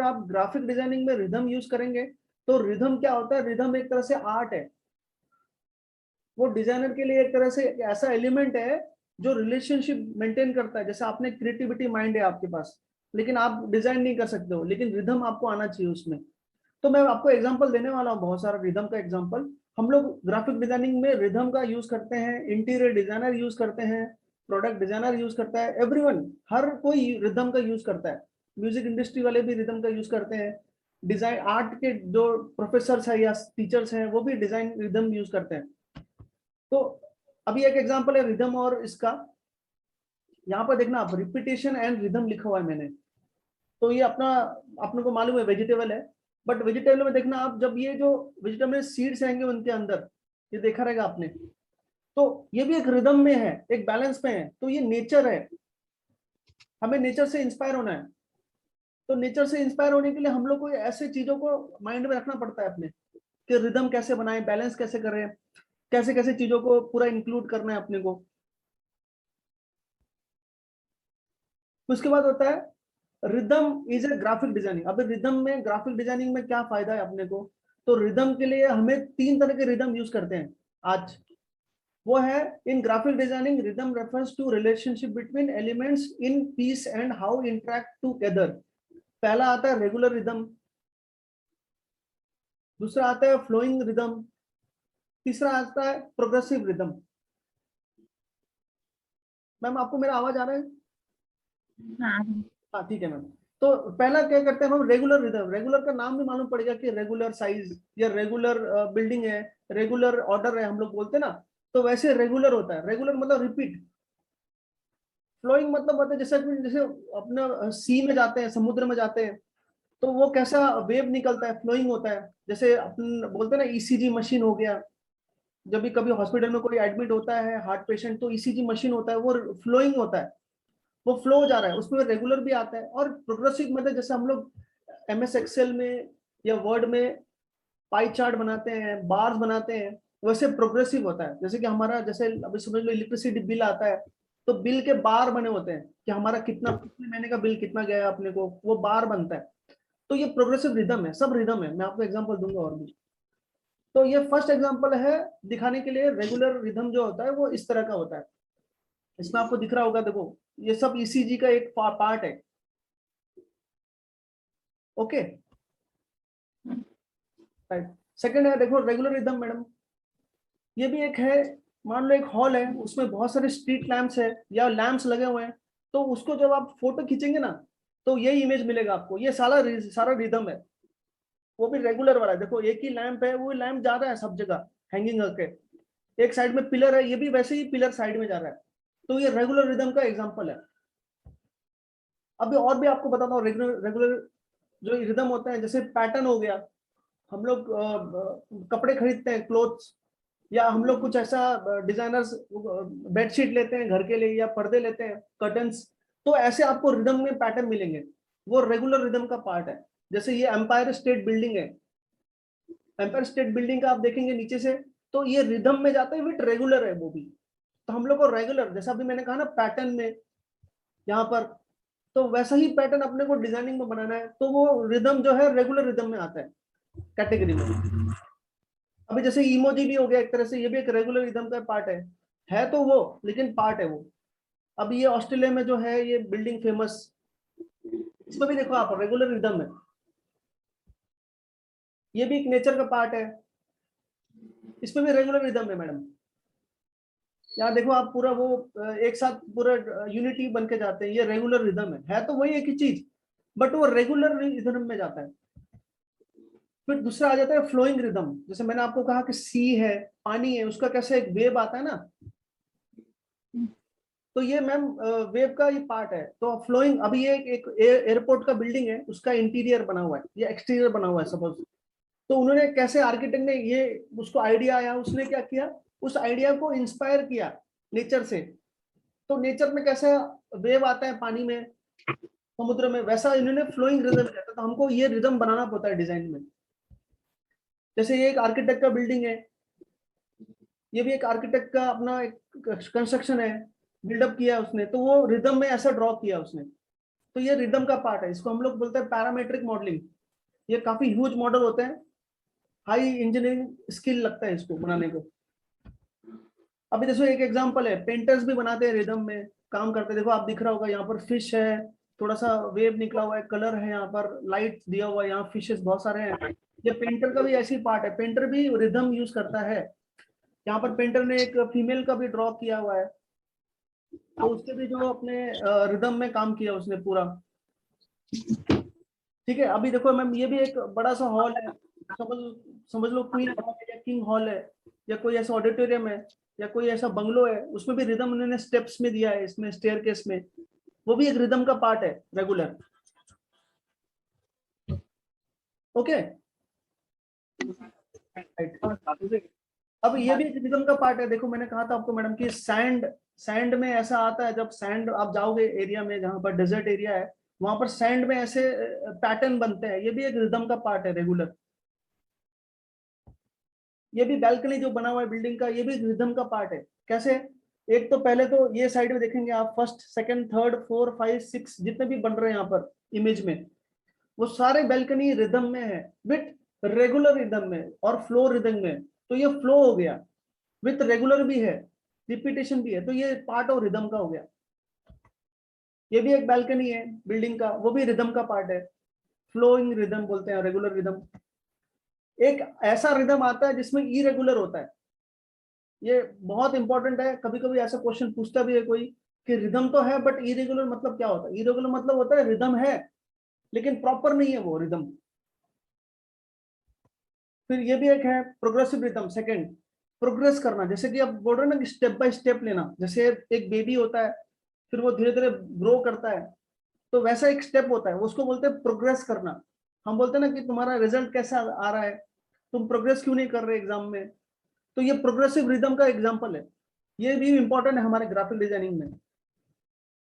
आप graphic designing में rhythm use करेंगे तो रिदम क्या होता है, रिदम एक तरह से आर्ट है। वो डिजाइनर के लिए एक तरह से ऐसा एलिमेंट है जो रिलेशनशिप मेंटेन करता है। जैसे आपने क्रिएटिविटी माइंड है आपके पास, लेकिन आप डिजाइन नहीं कर सकते हो, लेकिन रिदम आपको आना चाहिए उसमें। तो मैं आपको एग्जांपल देने वाला हूँ, बहुत सारा रिदम का एग्जांपल। हम लोग ग्राफिक डिजाइनिंग में रिदम का यूज करते हैं, इंटीरियर डिजाइनर यूज करते हैं, प्रोडक्ट डिजाइनर यूज करता है, एवरीवन, हर कोई रिदम का यूज करता है। म्यूजिक इंडस्ट्री वाले भी रिदम का यूज करते हैं। डिजाइन आर्ट के जो प्रोफेसर है या टीचर्स हैं वो भी डिजाइन रिदम यूज करते हैं। तो अभी एक एग्जांपल है रिदम और इसका। यहाँ पर देखना आप, रिपीटेशन एंड रिदम लिखा हुआ है मैंने। तो ये अपना, अपने को मालूम है वेजिटेबल है, बट वेजिटेबल में देखना आप, जब ये जो वेजिटेबल सीड्स आएंगे उनके अंदर, ये देखा रहेगा आपने, तो ये भी एक रिदम में है, एक बैलेंस में है। तो ये नेचर है, हमें नेचर से इंस्पायर होना है। तो नेचर से इंस्पायर होने के लिए हम लोग को ऐसे चीजों को माइंड में रखना पड़ता है अपने, कि रिदम कैसे बनाए, बैलेंस कैसे करें, कैसे कैसे चीजों को पूरा इंक्लूड करना है अपने को। उसके बाद होता है rhythm is a graphic designing. अब रिदम में, ग्राफिक डिजाइनिंग में क्या फायदा है अपने को, तो रिदम के लिए हमें 3 तरह के रिदम यूज करते हैं आज। वो है, in graphic designing rhythm refers to relationship between elements in piece and how interact together. पहला आता है रेगुलर रिदम, दूसरा आता है फ्लोइंग रिदम, तीसरा आता है प्रोग्रेसिव रिदम। मैम आपको मेरा आवाज आ रहा है? हाँ हाँ ठीक है मैम। तो पहला क्या करते हैं हम, रेगुलर रिदम। रेगुलर का नाम भी मालूम पड़ेगा कि रेगुलर साइज या रेगुलर बिल्डिंग है, रेगुलर ऑर्डर है, हम लोग बोलते हैं ना। तो वैसे रेगुलर होता है, रेगुलर मतलब रिपीट। फ्लोइंग मतलब होता है जैसे जैसे अपना सी में जाते हैं, समुद्र में जाते हैं, तो वो कैसा वेव निकलता है, फ्लोइंग होता है। जैसे अपन बोलते हैं ना, ईसीजी मशीन हो गया, जब भी कभी हॉस्पिटल में कोई एडमिट होता है हार्ट पेशेंट, तो ईसीजी मशीन होता है, वो फ्लोइंग होता है, वो फ्लो हो जा रहा है, उसमें रेगुलर भी आता है। और प्रोग्रेसिव मतलब जैसे हम लोग एमएस एक्सेल में या वर्ड में पाई चार्ट बनाते हैं, बार्स बनाते हैं, वैसे प्रोग्रेसिव होता है। जैसे कि हमारा, जैसे अभी समझ लो इलेक्ट्रिसिटी बिल आता है, तो बिल के बार बने होते हैं कि हमारा कितना, पिछले महीने का बिल कितना गया अपने को, वो बार बनता है। तो ये प्रोग्रेसिव रिदम है, सब रिदम है। मैं आपको एग्जांपल दूंगा और भी। तो ये फर्स्ट एग्जांपल है दिखाने के लिए, रेगुलर रिदम जो होता है वो इस तरह का होता है। इसमें आपको दिख रहा होगा, देखो ये सब ईसीजी का एक पार्ट है। Okay, right. सेकंड है, देखो रेगुलर रिदम मैडम, ये भी एक है। मान लो एक हॉल है, उसमें बहुत सारे स्ट्रीट लैंप्स है या लैंप्स लगे हुए हैं, तो उसको जब आप फोटो खींचेंगे ना, तो ये इमेज मिलेगा आपको। ये सारा सारा रिदम है, वो भी रेगुलर वाला है। देखो एक ही लैंप है, वो लैंप जा रहा है सब जगह हैंगिंग करके। एक साइड में पिलर है, ये भी वैसे ही पिलर साइड में जा रहा है। तो ये रेगुलर रिदम का एग्जाम्पल है। अभी और भी आपको बताता हूँ रेगुलर रेगुलर जो रिदम होता है। जैसे पैटर्न हो गया, हम लोग कपड़े खरीदते हैं, क्लोथ्स, या हम लोग कुछ ऐसा डिजाइनर्स बेडशीट लेते हैं घर के लिए, या पर्दे लेते हैं, कर्टन्स, तो ऐसे आपको रिदम में पैटर्न मिलेंगे, वो रेगुलर रिदम का पार्ट है। जैसे ये एम्पायर स्टेट बिल्डिंग है, एम्पायर स्टेट बिल्डिंग का आप देखेंगे नीचे से, तो ये रिदम में जाता है, विथ रेगुलर है वो भी। तो हम लोग को रेगुलर, जैसा अभी मैंने कहा ना पैटर्न में, यहाँ पर, तो वैसा ही पैटर्न अपने को डिजाइनिंग में बनाना है, तो वो रिदम जो है रेगुलर रिदम में आता है कैटेगरी में। अभी जैसे इमोजी भी हो गया एक तरह से, ये भी एक रेगुलर रिदम का पार्ट है तो वो, लेकिन पार्ट है वो। अब ये ऑस्ट्रेलिया में जो है ये बिल्डिंग फेमस, इसमें भी देखो आप रेगुलर रिदम है, ये भी एक नेचर का पार्ट है, इसमें भी रेगुलर रिदम है मैडम। यहाँ देखो आप पूरा वो एक साथ पूरा यूनिटी बन के जाते हैं, ये रेगुलर रिदम है तो वही एक ही चीज, बट वो रेगुलर रिदम में जाता है। फिर दूसरा आ जाता है फ्लोइंग रिदम। जैसे मैंने आपको कहा कि सी है, पानी है, उसका कैसे एक वेव आता है ना, तो ये मैम वेव का ये पार्ट है। तो फ्लोइंग, अभी ये एक एयरपोर्ट का बिल्डिंग है, उसका इंटीरियर बना हुआ है या एक्सटीरियर बना हुआ है सपोज। तो उन्होंने कैसे, आर्किटेक्ट ने ये, उसको आइडिया आया, उसने क्या किया, उस आइडिया को इंस्पायर किया नेचर से। तो नेचर में कैसा वेव आता है पानी में, समुद्र में, वैसा इन्होंने फ्लोइंग रिदम किया था। तो हमको ये रिदम बनाना पड़ता है डिजाइन में। जैसे ये एक आर्किटेक्ट का बिल्डिंग है, ये भी एक आर्किटेक्ट का अपना एक कंस्ट्रक्शन है, बिल्डअप किया उसने, तो वो रिदम में ऐसा ड्रॉ किया उसने। तो ये रिदम का पार्ट है, इसको हम लोग बोलते हैं पैरामेट्रिक मॉडलिंग। ये काफी ह्यूज मॉडल होते हैं, हाई इंजीनियरिंग स्किल लगता है इसको बनाने को। अभी देखो एक एग्जांपल है, पेंटर्स भी बनाते हैं रिदम में काम करते हैं। देखो आप दिख रहा होगा यहाँ पर फिश है, थोड़ा सा वेव निकला हुआ है, कलर है, यहाँ पर लाइट दिया हुआ है, यहाँ फिशेस बहुत सारे हैं। ये पेंटर का भी ऐसी पार्ट है, पेंटर भी रिदम यूज करता है। यहाँ पर पेंटर ने एक फीमेल का भी ड्रॉ किया हुआ है, तो उसके भी जो अपने रिदम में काम किया उसने पूरा। ठीक है, अभी देखो मैम ये भी एक बड़ा सा हॉल है, समझ समझ लो क्वीन हॉल है या किंग हॉल है, या कोई ऐसा ऑडिटोरियम है या कोई ऐसा बंगलो है, उसमें भी रिदम उन्होंने स्टेप्स में दिया है, इसमें स्टेयरकेस में, वो भी एक रिदम का पार्ट है रेगुलर। ओके, अब ये भी एक रिदम का पार्ट है। देखो मैंने कहा था आपको मैडम कि सैंड में ऐसा आता है, जब सैंड आप जाओगे एरिया में जहां पर डेजर्ट एरिया है, वहां पर सैंड में ऐसे पैटर्न बनते हैं, ये भी एक रिदम का पार्ट है रेगुलर। ये भी बैल्कनी जो बना हुआ है बिल्डिंग का, ये भी रिदम का पार्ट है। कैसे? एक तो पहले तो ये साइड में देखेंगे आप, first second third four five six जितने भी बन रहे हैं यहाँ पर इमेज में, वो सारे बैल्कनी रिदम में है, विथ रेगुलर रिदम में और फ्लो रिदम में। तो ये फ्लो हो गया, विथ रेगुलर भी है, रिपीटेशन भी है, तो ये पार्ट ऑफ रिदम का हो गया। ये भी एक बैल्कनी है बिल्डिंग का, वो भी रिदम का पार्ट है, फ्लोइंग रिदम बोलते हैं, रेगुलर रिदम। एक ऐसा रिदम आता है जिसमें इरेगुलर होता है, ये बहुत इंपॉर्टेंट है। कभी कभी ऐसा क्वेश्चन पूछता भी है कोई कि रिदम तो है बट इरेगुलर मतलब क्या होता है? इरेगुलर मतलब होता है रिदम है लेकिन प्रॉपर नहीं है वो रिदम। फिर ये भी एक है प्रोग्रेसिव रिदम, सेकंड, प्रोग्रेस करना, जैसे कि आप बोल रहे हो ना कि स्टेप बाय स्टेप लेना, जैसे एक बेबी होता है फिर वो धीरे धीरे ग्रो करता है, तो वैसा एक स्टेप होता है, उसको बोलते हैं प्रोग्रेस करना। हम बोलते हैं ना कि तुम्हारा रिजल्ट कैसा आ रहा है, तुम प्रोग्रेस क्यों नहीं कर रहे एग्जाम में, तो ये प्रोग्रेसिव रिदम का एग्जाम्पल है। ये भी इंपॉर्टेंट है हमारे ग्राफिक डिजाइनिंग में,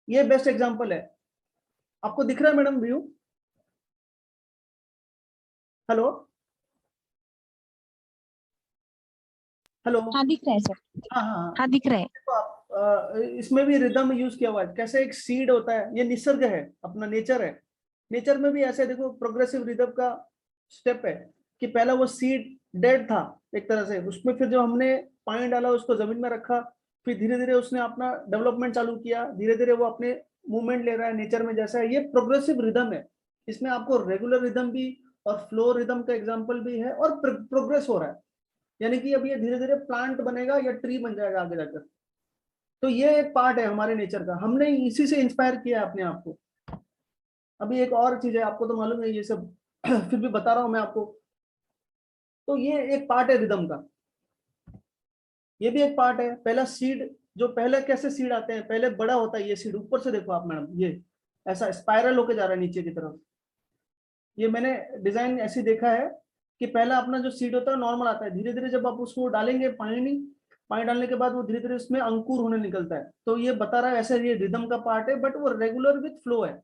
ये बेस्ट एग्जाम्पल है। आपको दिख रहा है मैडम व्यू? हेलो हेलो, हाँ दिख रहा है सर। हाँ हाँ हाँ। हाँ दिख रहा है। तो आप इसमें भी रिदम यूज किया हुआ है। कैसे? एक सीड होता है, ये निसर्ग है, अपना नेचर है, नेचर में भी ऐसे देखो प्रोग्रेसिव रिदम का स्टेप है कि पहला वो सीड डेड था एक तरह से, उसमें फिर जो हमने पानी डाला उसको जमीन में रखा, फिर धीरे धीरे उसने अपना डेवलपमेंट चालू किया, धीरे धीरे वो अपने मूवमेंट ले रहा है नेचर में जैसा है, ये प्रोग्रेसिव रिदम है। इसमें आपको रेगुलर रिदम भी और फ्लो रिदम का एग्जाम्पल भी है, और प्रोग्रेस हो रहा है, यानी कि अब ये धीरे धीरे प्लांट बनेगा या ट्री बन जाएगा आगे जाकर। तो ये एक पार्ट है हमारे नेचर का, हमने इसी से इंस्पायर किया है अपने आप को। अभी एक और चीज है, आपको तो मालूम है ये सब फिर भी बता रहा हूं मैं आपको। तो ये एक पार्ट है रिदम का, ये भी एक पार्ट है। पहला सीड, जो पहले कैसे सीड आते हैं, पहले बड़ा होता है ये सीड, ऊपर से देखो आप मैडम, ये ऐसा स्पाइरल होके जा रहा है नीचे की तरफ। ये मैंने डिजाइन ऐसे देखा है कि पहला अपना जो सीड होता है नॉर्मल आता है, धीरे धीरे जब आप उसको डालेंगे पानी, पानी डालने के बाद वो धीरे धीरे उसमें अंकुर होने निकलता है। तो ये बता रहा है ऐसे ये रिदम का पार्ट है, बट वो रेगुलर विथ फ्लो है।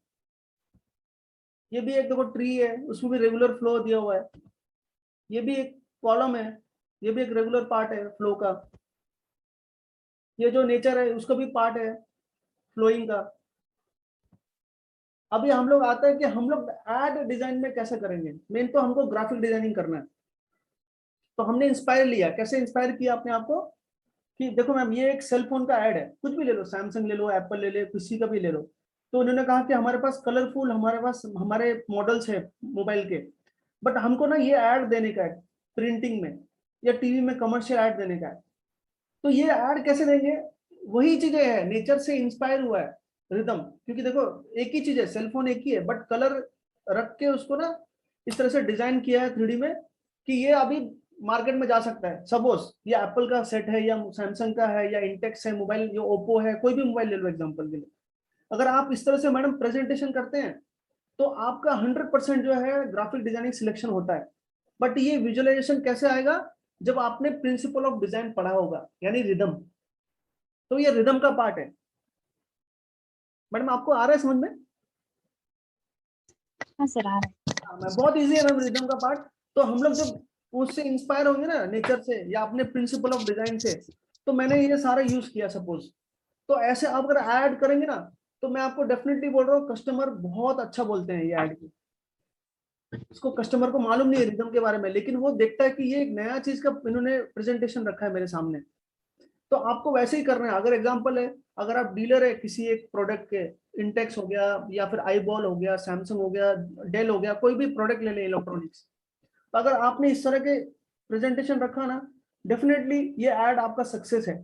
ये भी एक देखो ट्री है, उसमें भी रेगुलर फ्लो दिया हुआ है। ये भी एक कॉलम है, ये भी एक रेगुलर पार्ट है फ्लो का। ये जो नेचर है उसका भी पार्ट है फ्लोइंग का। अभी हम लोग आता है कि हम लोग एड डिजाइन में कैसे करेंगे, मेन तो हमको ग्राफिक डिजाइनिंग करना है। तो हमने इंस्पायर लिया, कैसे इंस्पायर किया अपने आप को कि देखो मैम ये एक सेल फोन का ऐड है, कुछ भी ले लो, सैमसंग ले लो, एप्पल ले लो, किसी का भी ले लो। तो उन्होंने कहा कि हमारे पास कलरफुल, हमारे पास हमारे मॉडल्स है मोबाइल के, बट हमको ना ये ऐड देने का है प्रिंटिंग में या टीवी में कमर्शियल ऐड देने का है। तो ये ऐड कैसे देंगे? वही चीजें है, नेचर से इंस्पायर हुआ है रिदम, क्योंकि देखो एक ही चीज है, सेलफोन एक ही है, बट कलर रख के उसको ना इस तरह से डिजाइन किया है 3D में कि ये अभी मार्केट में जा सकता है। सपोज ये एप्पल का सेट है या सैमसंग का है या इंटेक्स है मोबाइल, जो ओप्पो है, कोई भी मोबाइल ले लो एग्जांपल के लिए, अगर आप इस तरह से मैडम प्रेजेंटेशन करते हैं तो आपका 100% जो है ग्राफिक डिजाइनिंग सिलेक्शन होता है। बट ये विजुअलाइजेशन कैसे आएगा? जब आपने प्रिंसिपल ऑफ डिजाइन पढ़ा होगा, यानी रिदम। तो ये रिदम का पार्ट है मैडम, आपको आ रहा है समझ में? हाँ सर आ रहा है। हाँ, मैं बहुत इजी है मैम रिदम का पार्ट। तो हम लोग जब उससे इंस्पायर होंगे ना नेचर से या अपने प्रिंसिपल ऑफ डिजाइन से, तो मैंने ये सारा यूज किया सपोज। तो ऐसे आप अगर ऐड करेंगे ना, तो मैं आपको डेफिनेटली बोल रहा हूँ कस्टमर बहुत अच्छा बोलते हैं ये ऐड की। इसको कस्टमर को मालूम नहीं है रिदम के बारे में, लेकिन वो देखता है कि ये एक नया चीज का इन्होंने प्रेजेंटेशन रखा है मेरे सामने। तो आपको वैसे ही करना है। अगर एग्जांपल है, अगर आप डीलर है किसी एक प्रोडक्ट के, इंटेक्स हो गया या फिर आईबॉल हो गया, सैमसंग हो गया, डेल हो गया, कोई भी प्रोडक्ट ले लें इलेक्ट्रॉनिक्स, तो अगर आपने इस तरह के प्रेजेंटेशन रखा ना, डेफिनेटली ये ऐड आपका सक्सेस है।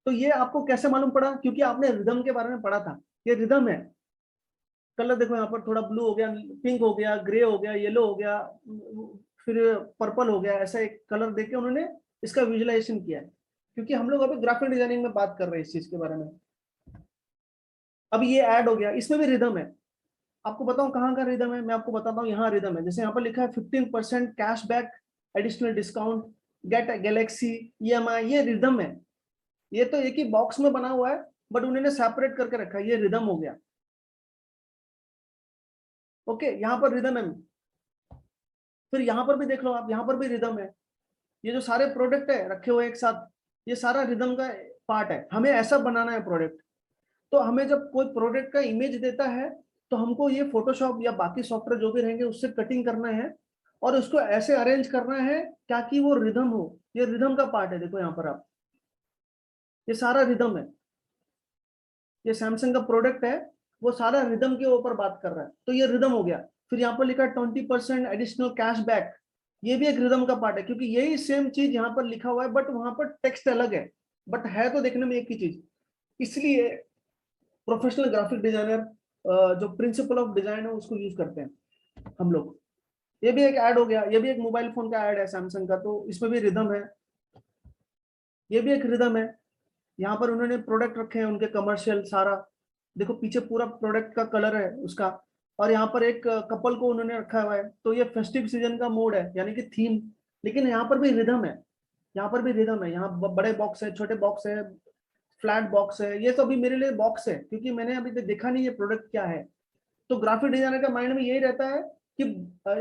तो ये आपको कैसे मालूम पड़ा? क्योंकि आपने रिदम के बारे में पढ़ा था। ये रिदम है। कलर देखो यहाँ पर थोड़ा ब्लू हो गया, पिंक हो गया, ग्रे हो गया, येलो हो गया, फिर पर्पल हो गया, ऐसा एक कलर देके उन्होंने इसका विजुअलाइजेशन किया है। क्योंकि हम लोग अभी ग्राफिक डिजाइनिंग में बात कर रहे हैं इस चीज के बारे में। अब ये ऐड हो गया, इसमें भी रिदम है। आपको बताऊं कहाँ का रिदम है? मैं आपको बताता हूँ। यहाँ रिदम है, जैसे यहाँ पर लिखा है 15% cashback, additional discount, get Galaxy EMI, ये रिदम है। ये तो एक ही बॉक्स में बना हुआ है, बट उन्होंने सेपरेट करके रखा है, ये रिदम हो गया। ओके, यहाँ पर रिदम है। फिर यहाँ पर भी देख लो आप, यहाँ पर भी रिदम है। ये जो सारे प्रोडक्ट है रखे हुए एक साथ, ये सारा रिदम का पार्ट है। हमें ऐसा बनाना है प्रोडक्ट। तो हमें जब कोई प्रोडक्ट का इमेज देता है, तो हमको ये फोटोशॉप या बाकी सॉफ्टवेयर जो भी रहेंगे उससे कटिंग करना है और उसको ऐसे अरेंज करना है ताकि वो रिदम हो। ये रिदम का पार्ट है। देखो यहाँ पर आप, ये सारा रिदम है। ये सैमसंग का प्रोडक्ट है, वो सारा रिदम के ऊपर बात कर रहा है, तो ये रिदम हो गया। फिर यहाँ पर लिखा 20% एडिशनल कैशबैक, ये भी एक रिदम का पार्ट है, क्योंकि यही सेम चीज यहाँ पर लिखा हुआ है, बट वहां पर टेक्स्ट अलग है, बट है तो देखने में एक ही चीज। इसलिए प्रोफेशनल ग्राफिक डिजाइनर जो प्रिंसिपल ऑफ डिजाइन है उसको यूज करते हैं हम लोग। ये भी एक ऐड हो गया, ये भी एक मोबाइल फोन का ऐड है सैमसंग का, तो इसमें भी रिदम है। ये भी एक रिदम है। यहाँ पर उन्होंने प्रोडक्ट रखे हैं उनके कमर्शियल सारा, देखो पीछे पूरा प्रोडक्ट का कलर है उसका। और यहाँ पर एक कपल को उन्होंने रखा हुआ है, तो ये फेस्टिव सीजन का मोड है, यानी कि थीम। लेकिन यहाँ पर भी रिदम है, यहाँ पर भी रिदम है। यहाँ बड़े बॉक्स है, छोटे बॉक्स है, फ्लैट बॉक्स है, ये तो अभी मेरे लिए बॉक्स है क्योंकि मैंने अभी तक देखा नहीं ये प्रोडक्ट क्या है। तो ग्राफिक डिजाइनर का माइंड में यही रहता है कि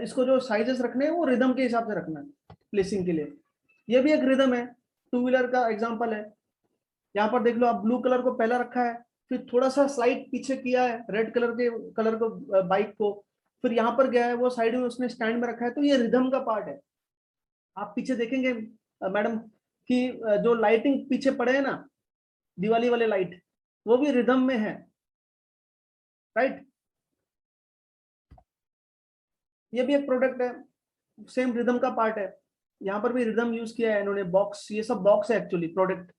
इसको जो साइजेस रखने हैं वो रिदम के हिसाब से रखना है प्लेसिंग के लिए। ये भी एक रिदम है। टू व्हीलर का एग्जांपल है। यहाँ पर देख लो आप, ब्लू कलर को पहला रखा है, फिर थोड़ा सा स्लाइड पीछे किया है रेड कलर के कलर को, बाइक को, फिर यहाँ पर गया है वो साइड में उसने स्टैंड में रखा है, तो ये रिदम का पार्ट है। आप पीछे देखेंगे मैडम कि जो लाइटिंग पीछे पड़े है ना, दिवाली वाले लाइट, वो भी रिदम में है, राइट। ये भी एक प्रोडक्ट है, सेम रिदम का पार्ट है। यहाँ पर भी रिदम यूज किया है इन्होंने, बॉक्स, ये सब बॉक्स है एक्चुअली प्रोडक्ट।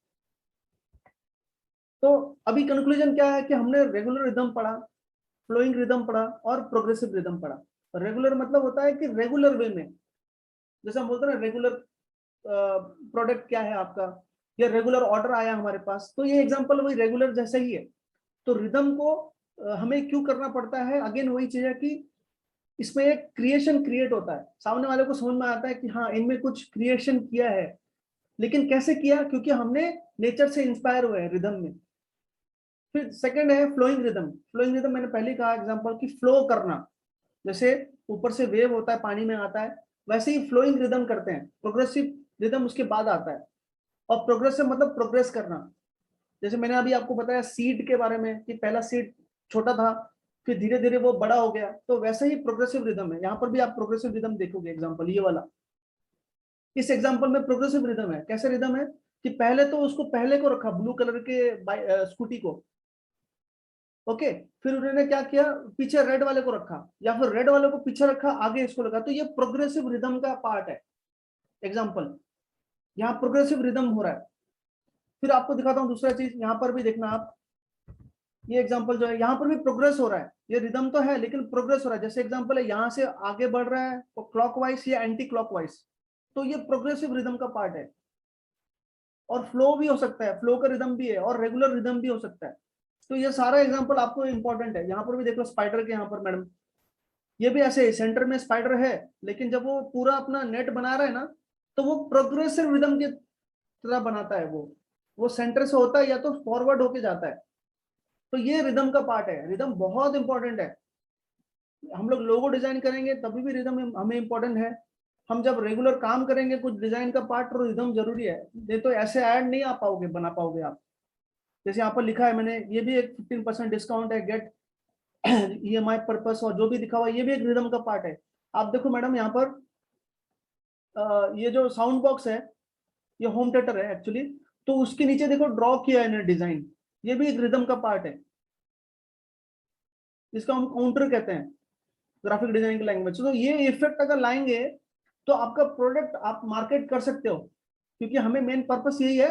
तो अभी कंक्लूजन क्या है कि हमने रेगुलर रिदम पढ़ा, फ्लोइंग रिदम पढ़ा और प्रोग्रेसिव रिदम पढ़ा। रेगुलर मतलब होता है कि रेगुलर वे में, जैसे हम बोलते हैं ना रेगुलर प्रोडक्ट क्या है आपका, या रेगुलर ऑर्डर आया हमारे पास, तो ये एग्जांपल वही रेगुलर जैसा ही है। तो रिदम को हमें क्यों करना पड़ता है? अगेन वही चीज है कि इसमें एक क्रिएशन क्रिएट होता है, सामने वाले को समझ में आता है कि हाँ इनमें कुछ क्रिएशन किया है। लेकिन कैसे किया? क्योंकि हमने नेचर से इंस्पायर हुए हैं रिदम में। फिर सेकंड है फ्लोइंग रिदम। फ्लोइंग रिदम मैंने पहले कहा एग्जांपल कि फ्लो करना, जैसे ऊपर से वेव होता है पानी में आता है, वैसे ही फ्लोइंग रिदम करते हैं। प्रोग्रेसिव रिदम उसके बाद आता है। और प्रोग्रेसिव मतलब प्रोग्रेस करना। जैसे मैंने अभी आपको बताया सीड के बारे में कि पहला सीड छोटा था, फिर धीरे धीरे वो बड़ा हो गया, तो वैसे ही प्रोग्रेसिव रिदम है। यहाँ पर भी आप प्रोग्रेसिव रिदम देखोगे, एग्जांपल ये वाला, इस एग्जांपल में प्रोग्रेसिव रिदम है। कैसे रिदम है कि पहले तो उसको पहले को रखा, ब्लू कलर के स्कूटी को, ओके, फिर उन्होंने क्या किया, पीछे रेड वाले को रखा, या फिर रेड वाले को पीछे रखा, आगे इसको लगा, तो ये प्रोग्रेसिव रिदम का पार्ट है। एग्जांपल, यहाँ प्रोग्रेसिव रिदम हो रहा है। फिर आपको दिखाता हूँ दूसरा चीज, यहाँ पर भी देखना आप, ये एग्जांपल जो है यहाँ पर भी प्रोग्रेस हो रहा है। ये रिदम तो है लेकिन प्रोग्रेस हो रहा है। जैसे एग्जांपल है, यहाँ से आगे बढ़ रहा है क्लॉकवाइज या एंटी क्लॉकवाइज, तो ये प्रोग्रेसिव रिदम का पार्ट है। और फ्लो भी हो सकता है, फ्लो का रिदम भी है, और रेगुलर रिदम भी हो सकता है। तो ये सारा एग्जांपल आपको इंपॉर्टेंट है। यहाँ पर भी देख लो स्पाइडर के, यहाँ पर मैडम ये भी ऐसे सेंटर में स्पाइडर है, लेकिन जब वो पूरा अपना नेट बना रहा है ना, तो वो प्रोग्रेसिव रिदम की तरह बनाता है। वो सेंटर से होता है या तो फॉरवर्ड होके जाता है। तो ये रिदम का पार्ट है। रिदम बहुत इंपॉर्टेंट है। हम लोग लोगो डिजाइन करेंगे तभी भी रिदम हमें इंपॉर्टेंट है। हम जब रेगुलर काम करेंगे कुछ डिजाइन का पार्ट, तो रिदम जरूरी है, नहीं तो ऐसे ऐड नहीं आ पाओगे, बना पाओगे आप। जैसे यहाँ पर लिखा है मैंने, ये भी एक 15% डिस्काउंट है, गेट EMI पर्पस, और जो भी लिखा हुआ है ये भी एक रिदम का पार्ट है। आप देखो मैडम यहाँ पर ये जो साउंड बॉक्स है ये होम थिएटर है एक्चुअली, तो उसके नीचे देखो ड्रॉ किया है इन्हें डिजाइन, ये भी एक रिदम का पार्ट है, जिसको हम काउंटर कहते हैं ग्राफिक डिजाइनिंग लैंग्वेज। तो ये इफेक्ट अगर लाएंगे तो आपका प्रोडक्ट आप मार्केट कर सकते हो, क्योंकि हमें मेन पर्पस यही है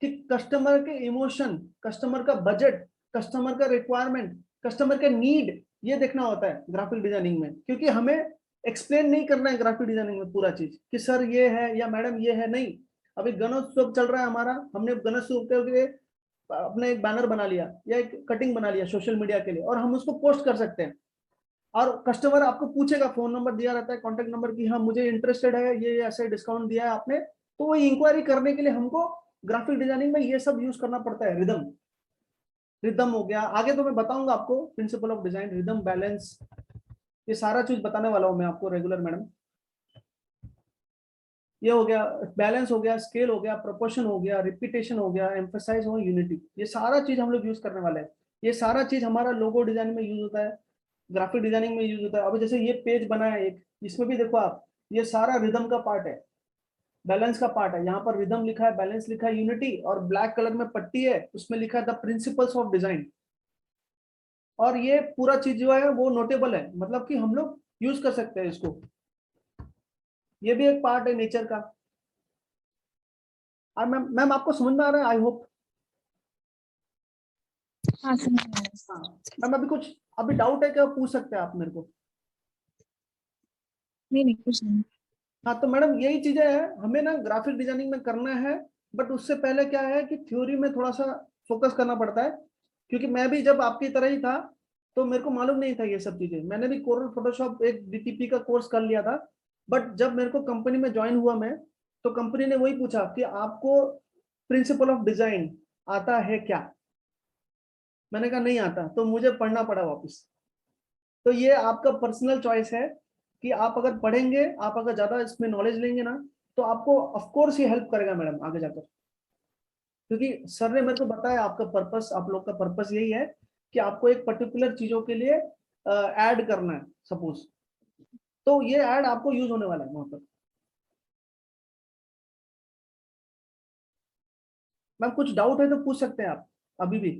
कि कस्टमर के इमोशन, कस्टमर का बजट, कस्टमर का रिक्वायरमेंट, कस्टमर का नीड, ये देखना होता है ग्राफिक डिजाइनिंग में। क्योंकि हमें एक्सप्लेन नहीं करना है ग्राफिक डिजाइनिंग में पूरा चीज कि सर ये है या मैडम ये है, नहीं। अभी गणोत्सव चल रहा है हमारा, हमने गणोत्सव के लिए अपने एक बैनर बना लिया या एक कटिंग बना लिया सोशल मीडिया के लिए, और हम उसको पोस्ट कर सकते हैं, और कस्टमर आपको पूछेगा, फोन नंबर दिया रहता है, कॉन्टेक्ट नंबर की, हाँ मुझे इंटरेस्टेड है, ये ऐसे डिस्काउंट दिया है आपने, तो वो इंक्वायरी करने के लिए हमको ग्राफिक डिजाइनिंग में ये सब यूज करना पड़ता है। रिदम, रिदम हो गया, आगे तो मैं बताऊंगा आपको principle of design, rhythm, balance, ये सारा चीज बताने वाला हूं मैं आपको रेगुलर मैडम। ये हो गया बैलेंस, हो गया स्केल, हो गया प्रोपोर्शन, हो गया रिपीटेशन, हो गया एम्फसाइज, हो यूनिटी, ये सारा चीज हम लोग यूज करने वाले हैं। ये सारा चीज हमारा लोगो डिजाइन में यूज होता है, ग्राफिक डिजाइनिंग में यूज होता है। अभी जैसे ये पेज बना है एक, इसमें भी देखो आप, ये सारा रिदम का पार्ट है, बैलेंस का पार्ट है। यहाँ पर रिदम लिखा है, बैलेंस लिखा है, यूनिटी, और ब्लैक कलर में पट्टी है, उसमें लिखा है द प्रिंसिपल्स ऑफ डिजाइन। और ये पूरा चीज जो है वो नोटेबल है, मतलब कि हम लोग यूज कर सकते हैं इसको। ये भी एक पार्ट है नेचर का। और मैम आपको समझ में आ रहा है, आई होप। हाँ समझ में आ रहा है। हाँ मैम, अभी कुछ अभी डाउट है क्या, पूछ सकते हैं आप मेरे को। नहीं नहीं कुछ नहीं। हाँ तो मैडम यही चीजें हैं हमें ना ग्राफिक डिजाइनिंग में करना है, बट उससे पहले क्या है कि थ्योरी में थोड़ा सा फोकस करना पड़ता है। क्योंकि मैं भी जब आपकी तरह ही था तो मेरे को मालूम नहीं था ये सब चीजें, मैंने भी कोरल फोटोशॉप एक DTP का कोर्स कर लिया था, बट जब मेरे को कंपनी में ज्वाइन हुआ मैं, तो कंपनी ने वही पूछा कि आपको प्रिंसिपल ऑफ डिजाइन आता है क्या। मैंने कहा नहीं आता, तो मुझे पढ़ना पड़ा वापस। तो ये आपका पर्सनल चॉइस है कि आप अगर पढ़ेंगे, आप अगर ज्यादा इसमें नॉलेज लेंगे ना, तो आपको ऑफ कोर्स ये हेल्प करेगा मैडम आगे जाकर। क्योंकि सर ने मेरे को बताया आपका पर्पस, आप लोग का पर्पस यही है कि आपको एक पर्टिकुलर चीजों के लिए ऐड करना है सपोज, तो ये ऐड आपको यूज होने वाला है वहां पर। मैम कुछ डाउट है तो पूछ सकते हैं आप अभी भी।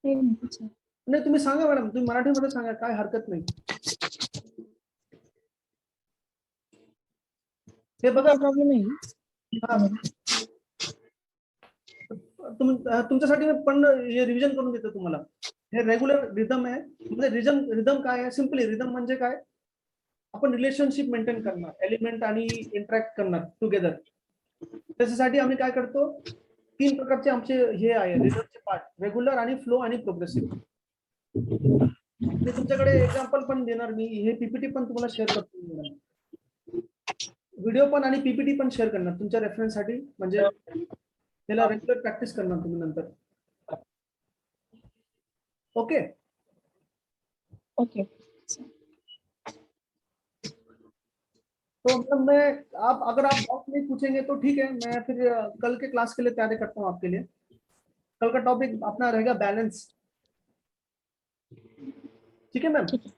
नहीं नहीं कुछ नहीं। नाही तुम्ही सांगा मॅडम, तुम्ही मराठीमध्ये सांगा, काय हरकत नाही। हे बघा, काय प्रॉब्लेम आहे हा, तुमच्यासाठी मी पण हे रिव्हिजन करून देतो तुम्हाला। हे रेग्युलर रिदम आहे, म्हणजे रिदम काय आहे, सिंपली रिदम म्हणजे काय, आपण रिलेशनशिप मेंटेन करणार, एलिमेंट आणि इंटरॅक्ट करणार टुगेदर। त्याच्यासाठी आम्ही काय करतो, 3 प्रकारचे आमचे हे आहे रिदमचे पार्ट, रेग्युलर आणि फ्लो आणि प्रोग्रेसिव्ह। मी तुमच्याकडे एक्झाम्पल पण देणार, मी हे पीपीटी पण तुम्हाला शेअर करतो, व्हिडिओ पण आणि पीपीटी पण शेअर करणार तुमच्या रेफरन्ससाठी, म्हणजे त्याला रेग्युलर प्रॅक्टिस करणार तुम्ही नंतर। Okay okay. तो मतलब मैं, आप अगर आप डाउट नहीं पूछेंगे तो ठीक है, मैं फिर कल के क्लास के लिए तैयारी करता हूँ आपके लिए। कल का टॉपिक अपना रहेगा बैलेंस, ठीक है मैम। ठीक है।